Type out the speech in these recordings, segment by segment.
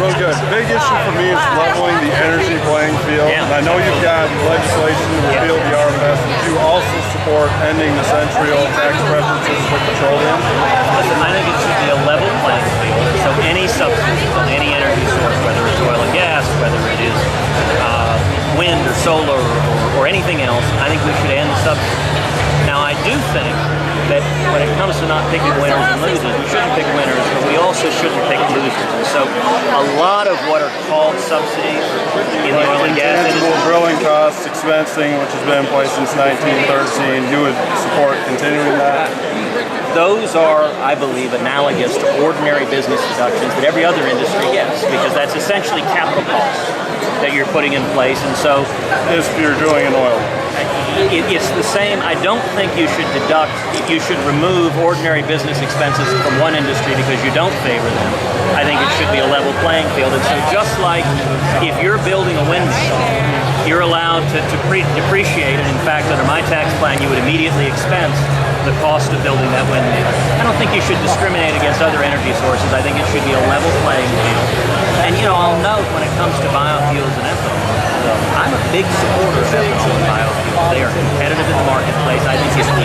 Real good. Big issue for me is leveling the energy playing field. Yeah. And I know you've got legislation to repeal the RFS, but you also support ending the centennial tax preferences for petroleum. Listen, I think it should be a level playing field. So any subsidies on any energy source, whether it's oil and gas, whether it is wind or solar or anything else, I think we should end subsidies. Now, I do think that when it comes to not picking winners and losers, we shouldn't pick winners, but we also shouldn't pick losers. And so a lot of what are called subsidies in the oil and gas Intangible industry, drilling costs, expensing, which has been in place since 1913, you would support continuing that? those are, I believe, analogous to ordinary business deductions that every other industry gets, because that's essentially capital costs that you're putting in place. And so If you're drilling in oil. it's the same. I don't think you should remove ordinary business expenses from one industry because you don't favor them. I think it should be a level playing field. And so just like if you're building a windmill, you're allowed to depreciate it. In fact, under my tax plan, you would immediately expense the cost of building that windmill. I don't think you should discriminate against other energy sources. I think it should be a level playing field. And I'll note when it comes to biofuels and ethanol, I'm a big supporter of ethanol and biofuels. They are competitive in the marketplace. I think if we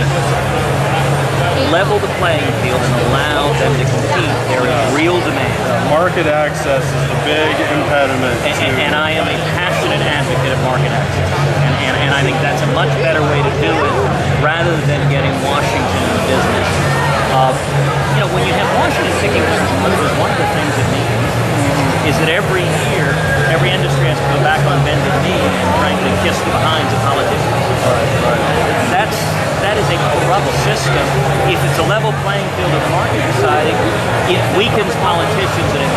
level the playing field and allow them to compete, there is real demand. Market access is the big impediment. And I am a passionate advocate of market access. And I think that's a much better way to do it rather than getting Washington in the business of, when you have Washington picking winners and losers, one of the things it means is that every year, every industry has to go back on bended knee and frankly kiss the behinds of politicians. That is a corrupt system. If it's a level playing field of market deciding, it weakens politicians and it